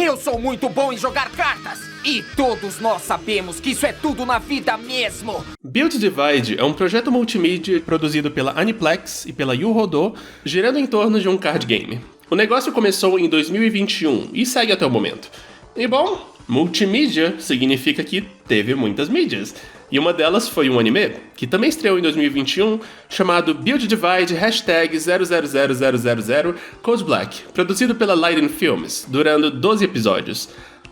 Eu sou muito bom em jogar cartas. E todos nós sabemos que isso é tudo na vida mesmo. Build Divide é um projeto multimídia produzido pela Aniplex e pela Yu Rodô, girando em torno de um card game. O negócio começou em 2021 e segue até o momento. E bom, multimídia significa que teve muitas mídias. E uma delas foi um anime, que também estreou em 2021, chamado Build Divide #000000 Code Black, produzido pela Leiden Films, durando 12 episódios.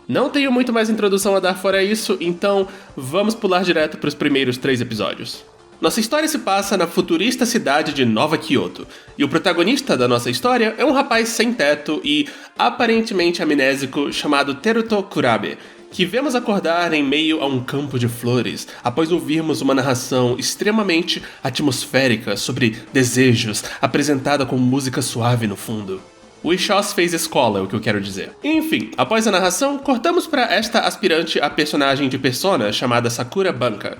Não tenho muito mais introdução a dar fora isso, então vamos pular direto para os primeiros 3 episódios. Nossa história se passa na futurista cidade de Nova Kyoto, e o protagonista da nossa história é um rapaz sem teto e aparentemente amnésico chamado Teruto Kurabe, que vemos acordar em meio a um campo de flores após ouvirmos uma narração extremamente atmosférica sobre desejos, apresentada com música suave no fundo. O Ixos fez escola, é o que eu quero dizer. Enfim, após a narração, cortamos para esta aspirante a personagem de Persona chamada Sakura Banka.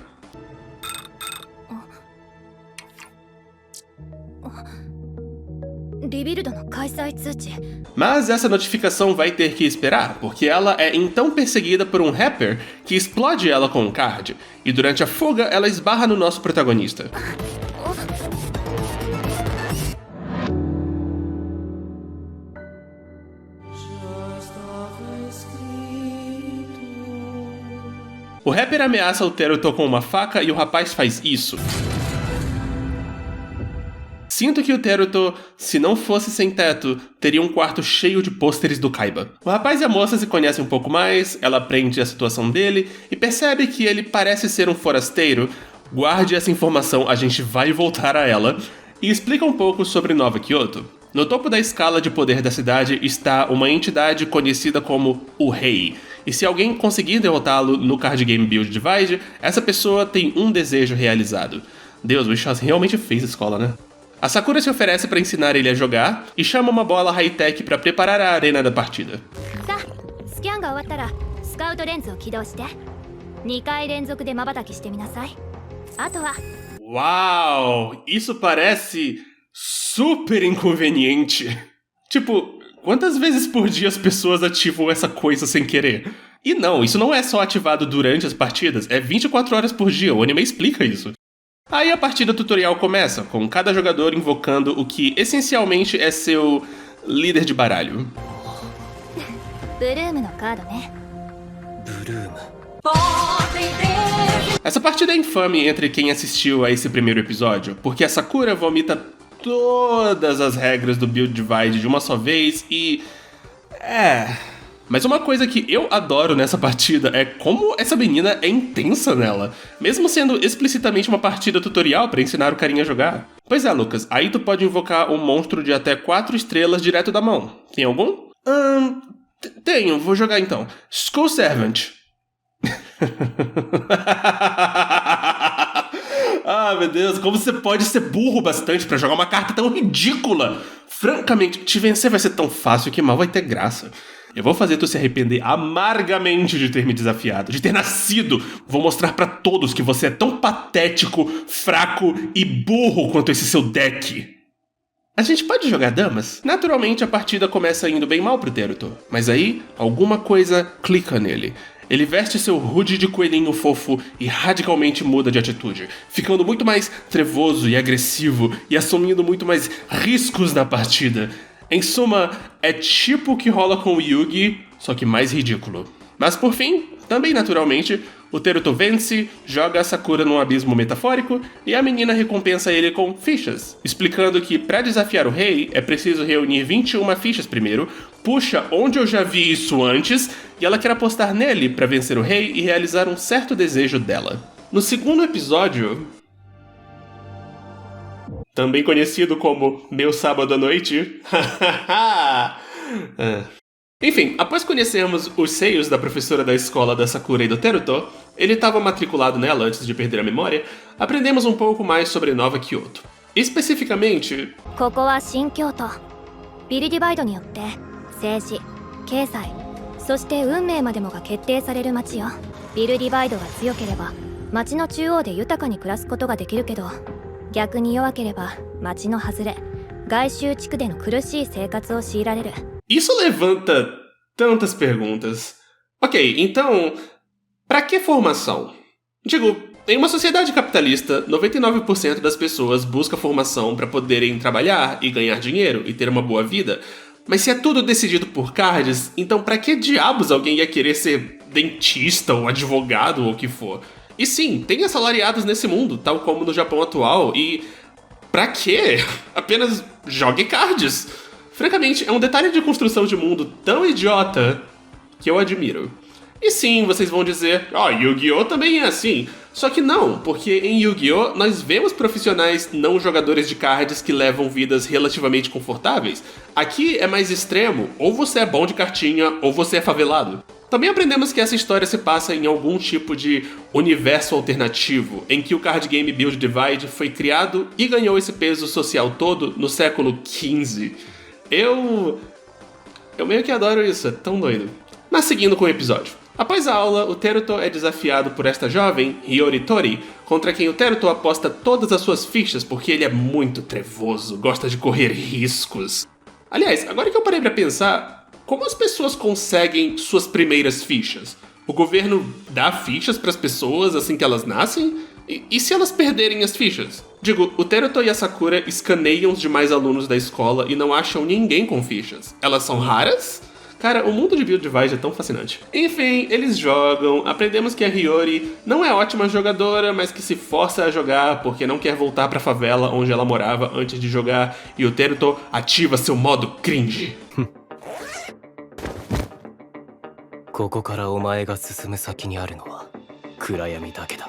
Mas essa notificação vai ter que esperar, porque ela é então perseguida por um rapper que explode ela com um card, e durante a fuga ela esbarra no nosso protagonista. O rapper ameaça o Teruto com uma faca e o rapaz faz isso. Sinto que o Teruto, se não fosse sem teto, teria um quarto cheio de pôsteres do Kaiba. O rapaz e a moça se conhecem um pouco mais, ela aprende a situação dele e percebe que ele parece ser um forasteiro. Guarde essa informação, a gente vai voltar a ela. E explica um pouco sobre Nova Kyoto. No topo da escala de poder da cidade está uma entidade conhecida como o Rei. E se alguém conseguir derrotá-lo no card game Build Divide, essa pessoa tem um desejo realizado. Deus, o Ixos realmente fez escola, né? A Sakura se oferece para ensinar ele a jogar e chama uma bola high-tech para preparar a arena da partida. Uau! Isso parece super inconveniente. Tipo, quantas vezes por dia as pessoas ativam essa coisa sem querer? E não, isso não é só ativado durante as partidas, é 24 horas por dia, o anime explica isso. Aí a partida tutorial começa, com cada jogador invocando o que essencialmente é seu líder de baralho. Essa partida é infame entre quem assistiu a esse primeiro episódio, porque a Sakura vomita todas as regras do Build Divide de uma só vez e... Mas uma coisa que eu adoro nessa partida é como essa menina é intensa nela, mesmo sendo explicitamente uma partida tutorial pra ensinar o carinha a jogar. Pois é, Lucas, aí tu pode invocar um monstro de até 4 estrelas direto da mão. Tem algum? Tenho, vou jogar então. School Servant. Ah, meu Deus, como você pode ser burro bastante pra jogar uma carta tão ridícula? Francamente, te vencer vai ser tão fácil que mal vai ter graça. Eu vou fazer tu se arrepender amargamente de ter me desafiado, de ter nascido. Vou mostrar pra todos que você é tão patético, fraco e burro quanto esse seu deck. A gente pode jogar damas? Naturalmente a partida começa indo bem mal pro Teruto, mas aí alguma coisa clica nele. Ele veste seu hoodie de coelhinho fofo e radicalmente muda de atitude, ficando muito mais trevoso e agressivo e assumindo muito mais riscos na partida. Em suma, é tipo o que rola com o Yugi, só que mais ridículo. Mas por fim, também naturalmente, o Teruto vence, joga a Sakura num abismo metafórico e a menina recompensa ele com fichas, explicando que para desafiar o rei é preciso reunir 21 fichas primeiro, puxa onde eu já vi isso antes e ela quer apostar nele para vencer o rei e realizar um certo desejo dela. No segundo episódio, também conhecido como Meu Sábado à Noite, Enfim, após conhecermos os seios da professora da escola da Sakura e do Teruto, ele estava matriculado nela antes de perder a memória, aprendemos um pouco mais sobre Nova Kyoto. Especificamente... Isso levanta Tantas perguntas. Ok, então, pra que formação? Digo, em uma sociedade capitalista, 99% das pessoas busca formação para poderem trabalhar e ganhar dinheiro e ter uma boa vida. Mas se é tudo decidido por cards, então pra que diabos alguém ia querer ser dentista ou advogado ou o que for? E sim, tem assalariados nesse mundo, tal como no Japão atual, e pra quê? Apenas jogue cards. Francamente, é um detalhe de construção de mundo tão idiota que eu admiro. E sim, vocês vão dizer, Yu-Gi-Oh! Também é assim. Só que não, porque em Yu-Gi-Oh! Nós vemos profissionais não jogadores de cards que levam vidas relativamente confortáveis. Aqui é mais extremo, ou você é bom de cartinha, ou você é favelado. Também aprendemos que essa história se passa em algum tipo de universo alternativo, em que o card game Build Divide foi criado e ganhou esse peso social todo no século XV. Eu meio que adoro isso, é tão doido. Mas seguindo com o episódio. Após a aula, o Teruto é desafiado por esta jovem, Hiyori Tori, contra quem o Teruto aposta todas as suas fichas porque ele é muito trevoso, gosta de correr riscos. Aliás, agora que eu parei pra pensar, como as pessoas conseguem suas primeiras fichas? O governo dá fichas pras pessoas assim que elas nascem? E se elas perderem as fichas? Digo, o Teruto e a Sakura escaneiam os demais alunos da escola e não acham ninguém com fichas. Elas são raras? Cara, o mundo de Build Divide é tão fascinante. Enfim, eles jogam, aprendemos que a Hiyori não é ótima jogadora, mas que se força a jogar porque não quer voltar pra favela onde ela morava antes de jogar, e o Teruto ativa seu modo cringe. ここからお前が進む先にあるのは暗闇だけだ。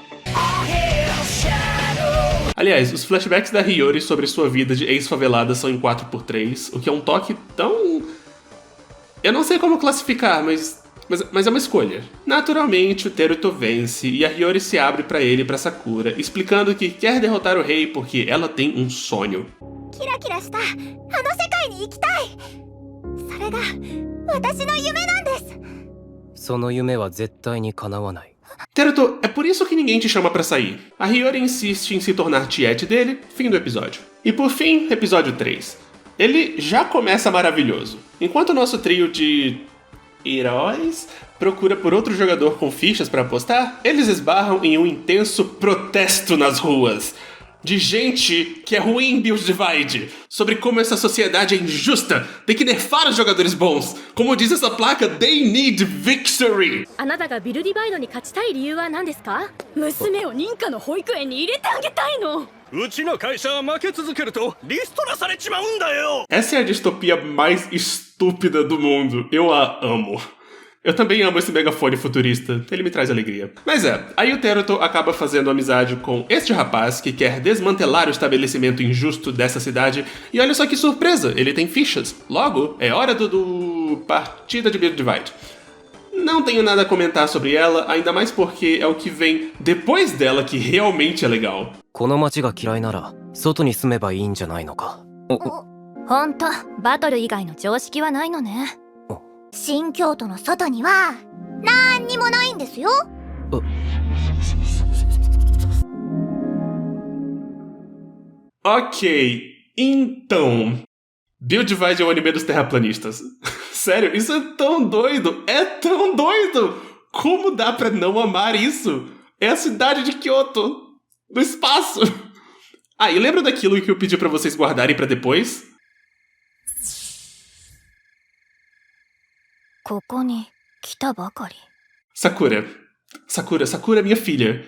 Aliás, os flashbacks da Hiyori sobre sua vida de ex-favelada são em 4x3, o que é um toque tão... Eu não sei como classificar, mas é uma escolha. Naturalmente, o Teruto vence e a Hiyori se abre pra ele e pra Sakura, explicando que quer derrotar o rei porque ela tem um sonho. Teruto, é por isso que ninguém te chama pra sair. A Hiyori insiste em se tornar tiete dele, fim do episódio. E por fim, episódio 3. Ele já começa maravilhoso. Enquanto o nosso trio de heróis procura por outro jogador com fichas pra apostar, eles esbarram em um intenso protesto nas ruas. De gente que é ruim em Build Divide, sobre como essa sociedade é injusta, tem que nerfar os jogadores bons. Como diz essa placa, they need victory. あなたがビルディバイドに勝ちたい理由は何ですか？娘を認可の保育園に入れてあげたいの。うちの会社は負け続けるとリストラされちまうんだよ。 Essa é a distopia mais estúpida do mundo. Eu a amo. Eu também amo esse megafone futurista, ele me traz alegria. Mas aí o Teruto acaba fazendo amizade com este rapaz que quer desmantelar o estabelecimento injusto dessa cidade. E olha só que surpresa, ele tem fichas. Logo, é hora do partida de Build Divide. Não tenho nada a comentar sobre ela, ainda mais porque é o que vem depois dela que realmente é legal. この町が嫌いなら外に住めばいいんじゃないのか。ほんと、バトル以外の常識はないのね。新京都の外にはなんにもないんですよ。Ok, então... Build Divide é o anime dos terraplanistas. Sério, isso é tão doido! É tão doido! Como dá pra não amar isso? É a cidade de Kyoto, no espaço! Ah, e lembra daquilo que eu pedi pra vocês guardarem pra depois? ここに来たばかり。 Sakura, minha filha.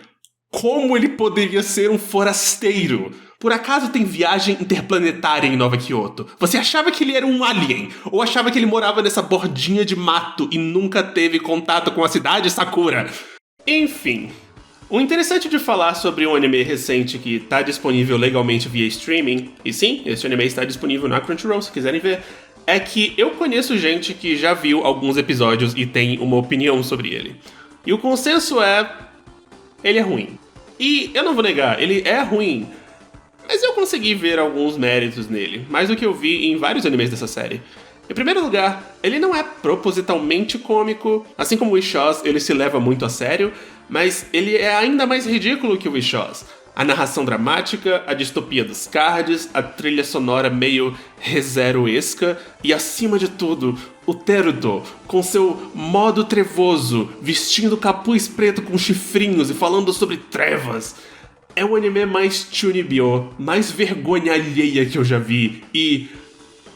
Como ele poderia ser um forasteiro? Por acaso tem viagem interplanetária em Nova Kyoto? Você achava que ele era um alien? Ou achava que ele morava nessa bordinha de mato e nunca teve contato com a cidade, Sakura? Enfim, o interessante de falar sobre um anime recente que está disponível legalmente via streaming, e sim, esse anime está disponível na Crunchyroll se quiserem ver, é que eu conheço gente que já viu alguns episódios e tem uma opinião sobre ele. E o consenso é... ele é ruim. E eu não vou negar, ele é ruim. Mas eu consegui ver alguns méritos nele, mais do que eu vi em vários animes dessa série. Em primeiro lugar, ele não é propositalmente cômico, assim como o Wisho's, ele se leva muito a sério, mas ele é ainda mais ridículo que o Wisho's. A narração dramática, a distopia dos cards, a trilha sonora meio ReZero-esca e, acima de tudo, o Teruto, com seu modo trevoso, vestindo capuz preto com chifrinhos e falando sobre trevas. É o anime mais chunibyo, mais vergonha alheia que eu já vi e...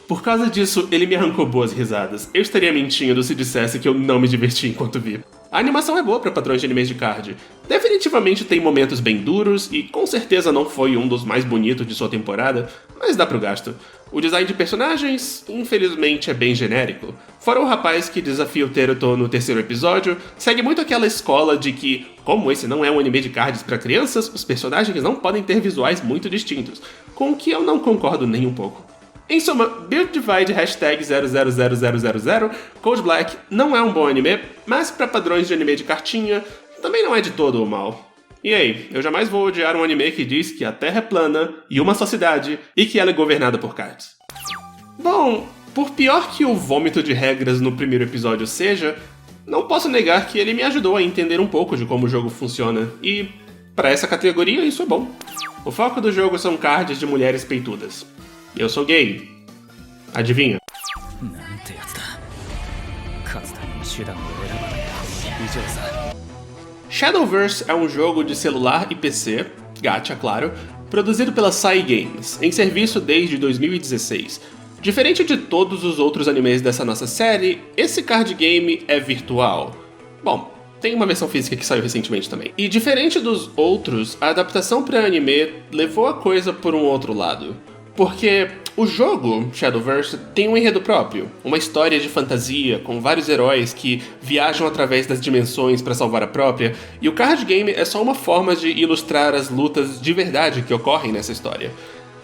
por causa disso, ele me arrancou boas risadas. Eu estaria mentindo se dissesse que eu não me diverti enquanto vi. A animação é boa para padrões de animes de card. Definitivamente tem momentos bem duros e com certeza não foi um dos mais bonitos de sua temporada, mas dá pro gasto. O design de personagens, infelizmente, é bem genérico. Fora o rapaz que desafia o Teruto no terceiro episódio, segue muito aquela escola de que, como esse não é um anime de cards para crianças, os personagens não podem ter visuais muito distintos, com o que eu não concordo nem um pouco. Em suma, Build Divide #000000 Code Black não é um bom anime, mas para padrões de anime de cartinha, também não é de todo o mal. E aí, eu jamais vou odiar um anime que diz que a Terra é plana e uma só cidade e que ela é governada por cards. Bom, por pior que o vômito de regras no primeiro episódio seja, não posso negar que ele me ajudou a entender um pouco de como o jogo funciona, e para essa categoria isso é bom. O foco do jogo são cards de mulheres peitudas. Eu sou gay. Adivinha? Shadowverse é um jogo de celular e PC, gacha, claro, produzido pela Sai Games, em serviço desde 2016. Diferente de todos os outros animes dessa nossa série, esse card game é virtual. Bom, tem uma versão física que saiu recentemente também. E diferente dos outros, a adaptação para anime levou a coisa por um outro lado. Porque o jogo, Shadowverse, tem um enredo próprio, uma história de fantasia, com vários heróis que viajam através das dimensões para salvar a própria, e o card game é só uma forma de ilustrar as lutas de verdade que ocorrem nessa história.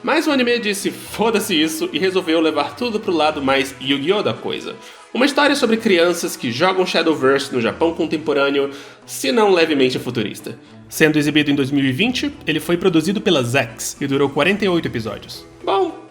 Mas o anime disse foda-se isso e resolveu levar tudo pro lado mais Yu-Gi-Oh! Da coisa. Uma história sobre crianças que jogam Shadowverse no Japão contemporâneo, se não levemente futurista. Sendo exibido em 2020, ele foi produzido pela Zex e durou 48 episódios. Bom,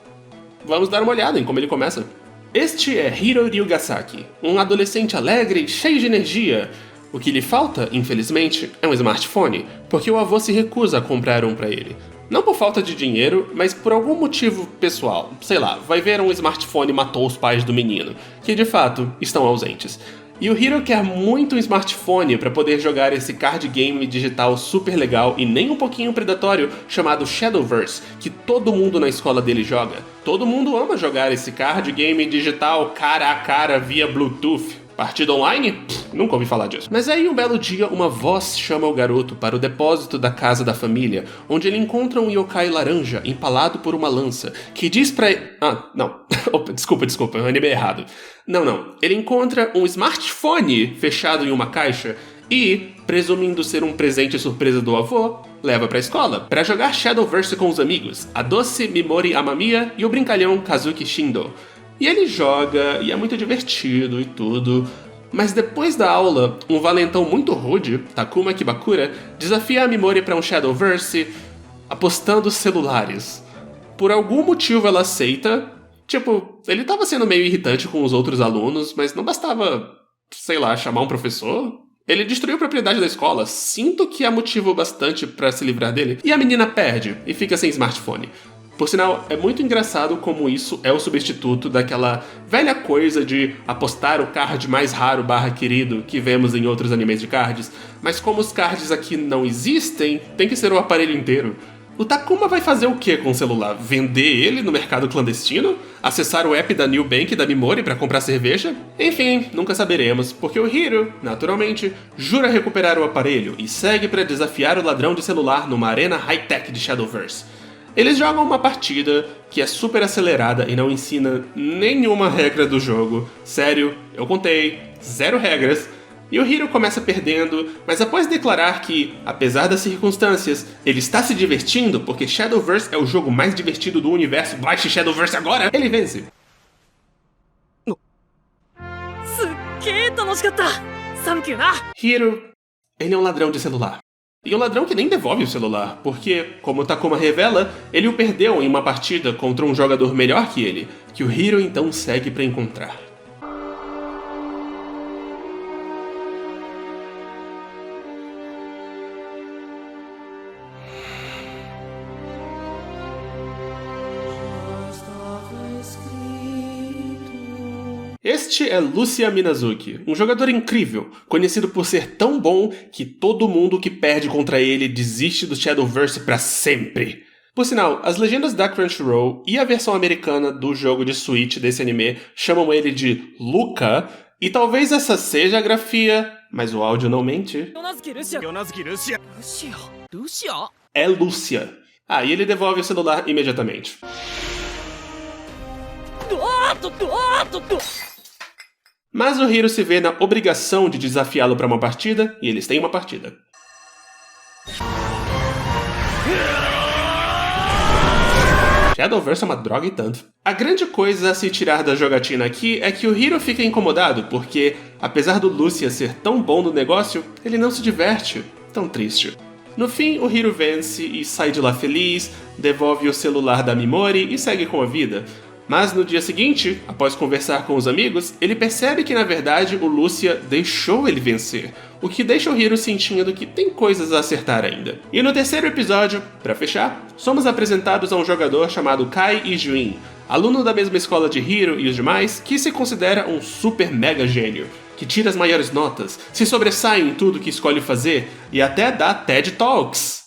vamos dar uma olhada em como ele começa. Este é Hiro Ryugasaki, um adolescente alegre e cheio de energia. O que lhe falta, infelizmente, é um smartphone, porque o avô se recusa a comprar um para ele. Não por falta de dinheiro, mas por algum motivo pessoal. Sei lá, vai ver um smartphone matou os pais do menino, que de fato estão ausentes. E o Hiro quer muito um smartphone para poder jogar esse card game digital super legal e nem um pouquinho predatório chamado Shadowverse, que todo mundo na escola dele joga. Todo mundo ama jogar esse card game digital cara a cara via Bluetooth. Partida online? Nunca ouvi falar disso. Mas aí um belo dia uma voz chama o garoto para o depósito da casa da família, onde ele encontra um yokai laranja empalado por uma lança, que diz pra ele... Ah, não. Opa, desculpa, eu animei errado. Não. Ele encontra um smartphone fechado em uma caixa e, presumindo ser um presente surpresa do avô, leva pra escola para jogar Shadowverse com os amigos, a doce Mimori Amamiya e o brincalhão Kazuki Shindo. E ele joga, e é muito divertido e tudo. Mas depois da aula, um valentão muito rude, Takuma Kibakura, desafia a Mimori para um Shadowverse apostando celulares. Por algum motivo ela aceita. Tipo, ele tava sendo meio irritante com os outros alunos, mas não bastava, sei lá, chamar um professor. Ele destruiu a propriedade da escola, sinto que há motivo bastante para se livrar dele. E a menina perde e fica sem smartphone. Por sinal, é muito engraçado como isso é o substituto daquela velha coisa de apostar o card mais raro / querido que vemos em outros animes de cards, mas como os cards aqui não existem, tem que ser o aparelho inteiro. O Takuma vai fazer o que com o celular? Vender ele no mercado clandestino? Acessar o app da New Bank da Mimori para comprar cerveja? Enfim, nunca saberemos, porque o Hiro, naturalmente, jura recuperar o aparelho e segue para desafiar o ladrão de celular numa arena high-tech de Shadowverse. Eles jogam uma partida que é super acelerada e não ensina nenhuma regra do jogo. Sério, eu contei, 0 regras. E o Hiro começa perdendo, mas após declarar que, apesar das circunstâncias, ele está se divertindo porque Shadowverse é o jogo mais divertido do universo, baixe Shadowverse agora, ele vence. Hiro, ele é um ladrão de celular. E um ladrão que nem devolve o celular, porque, como Takuma revela, ele o perdeu em uma partida contra um jogador melhor que ele, que o Hiro então segue para encontrar. Este é Lucia Minazuki, um jogador incrível, conhecido por ser tão bom que todo mundo que perde contra ele desiste do Shadowverse pra sempre. Por sinal, as legendas da Crunchyroll e a versão americana do jogo de Switch desse anime chamam ele de Luca, e talvez essa seja a grafia, mas o áudio não mente. É Lúcia. Ah, e ele devolve o celular imediatamente. Mas o Hiro se vê na obrigação de desafiá-lo para uma partida, e eles têm uma partida. Shadowverse é uma droga e tanto. A grande coisa a se tirar da jogatina aqui é que o Hiro fica incomodado, porque, apesar do Lucia ser tão bom no negócio, ele não se diverte. Tão triste. No fim, o Hiro vence e sai de lá feliz, devolve o celular da Mimori e segue com a vida. Mas no dia seguinte, após conversar com os amigos, ele percebe que na verdade o Lucia deixou ele vencer, o que deixa o Hiro sentindo que tem coisas a acertar ainda. E no terceiro episódio, pra fechar, somos apresentados a um jogador chamado Kai Ijuin, aluno da mesma escola de Hiro e os demais, que se considera um super mega gênio, que tira as maiores notas, se sobressai em tudo que escolhe fazer e até dá TED Talks.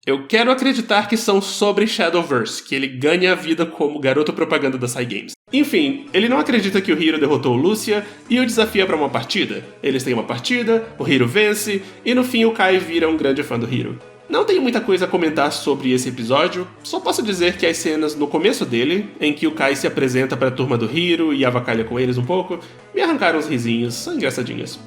Eu quero acreditar que são sobre Shadowverse, que ele ganha a vida como garoto propaganda da Cygames. Enfim, ele não acredita que o Hiro derrotou o Lucia e o desafia para uma partida. Eles têm uma partida, o Hiro vence e no fim o Kai vira um grande fã do Hiro. Não tenho muita coisa a comentar sobre esse episódio, só posso dizer que as cenas no começo dele, em que o Kai se apresenta para a turma do Hiro e avacalha com eles um pouco, me arrancaram uns risinhos, são engraçadinhos.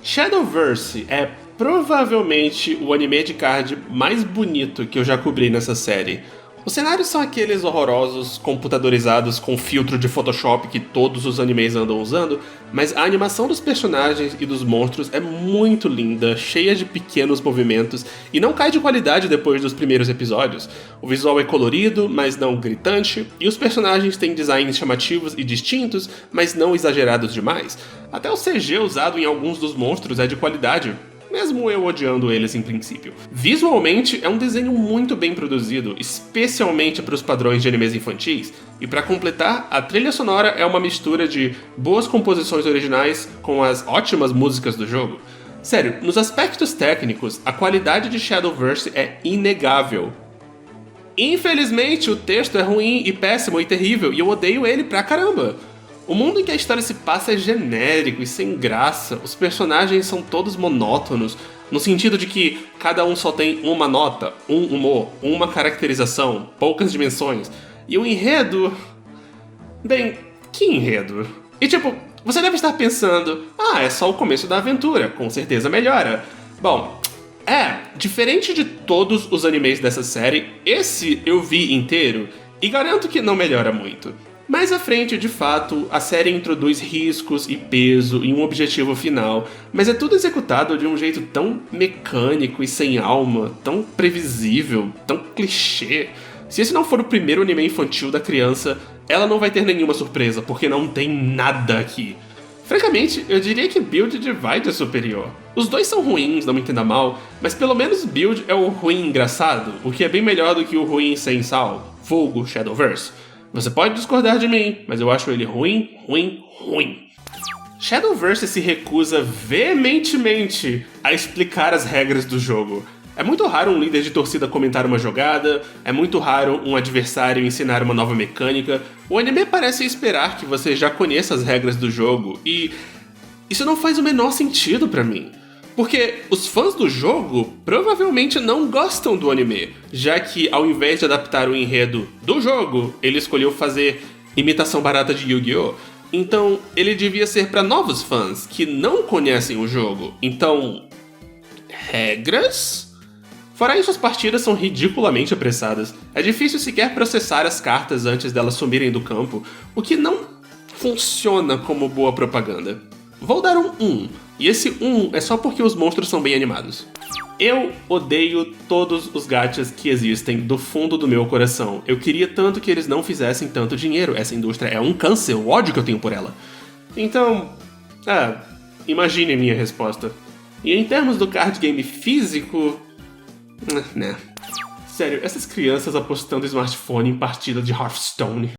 Shadowverse é provavelmente o anime de card mais bonito que eu já cobri nessa série. Os cenários são aqueles horrorosos, computadorizados com filtro de Photoshop que todos os animes andam usando, mas a animação dos personagens e dos monstros é muito linda, cheia de pequenos movimentos, e não cai de qualidade depois dos primeiros episódios. O visual é colorido, mas não gritante, e os personagens têm designs chamativos e distintos, mas não exagerados demais. Até o CG usado em alguns dos monstros é de qualidade, mesmo eu odiando eles em princípio. Visualmente, é um desenho muito bem produzido, especialmente para os padrões de animes infantis, e para completar, a trilha sonora é uma mistura de boas composições originais com as ótimas músicas do jogo. Sério, nos aspectos técnicos, a qualidade de Shadowverse é inegável. Infelizmente, o texto é ruim e péssimo e terrível, e eu odeio ele pra caramba. O mundo em que a história se passa é genérico e sem graça, os personagens são todos monótonos, no sentido de que cada um só tem uma nota, um humor, uma caracterização, poucas dimensões, e o enredo... Bem, que enredo? E tipo, você deve estar pensando, é só o começo da aventura, com certeza melhora. Bom, diferente de todos os animes dessa série, esse eu vi inteiro, e garanto que não melhora muito. Mais à frente, de fato, a série introduz riscos e peso e um objetivo final, mas é tudo executado de um jeito tão mecânico e sem alma, tão previsível, tão clichê. Se esse não for o primeiro anime infantil da criança, ela não vai ter nenhuma surpresa, porque não tem nada aqui. Francamente, eu diria que Build Divide é superior. Os dois são ruins, não me entenda mal, mas pelo menos Build é o ruim engraçado, o que é bem melhor do que o ruim sem sal, vulgo Shadowverse. Você pode discordar de mim, mas eu acho ele ruim. Shadowverse se recusa veementemente a explicar as regras do jogo. É muito raro um líder de torcida comentar uma jogada, é muito raro um adversário ensinar uma nova mecânica. O anime parece esperar que você já conheça as regras do jogo, e isso não faz o menor sentido pra mim. Porque os fãs do jogo provavelmente não gostam do anime, já que ao invés de adaptar o enredo do jogo, ele escolheu fazer imitação barata de Yu-Gi-Oh! Então, ele devia ser para novos fãs que não conhecem o jogo. Então, regras? Fora isso, as partidas são ridiculamente apressadas. É difícil sequer processar as cartas antes delas sumirem do campo, o que não funciona como boa propaganda. Vou dar um 1, e esse 1 é só porque os monstros são bem animados. Eu odeio todos os gachas que existem do fundo do meu coração. Eu queria tanto que eles não fizessem tanto dinheiro. Essa indústria é um câncer, o ódio que eu tenho por ela. Então, imagine a minha resposta. E em termos do card game físico... né. Sério, essas crianças apostando smartphone em partida de Hearthstone.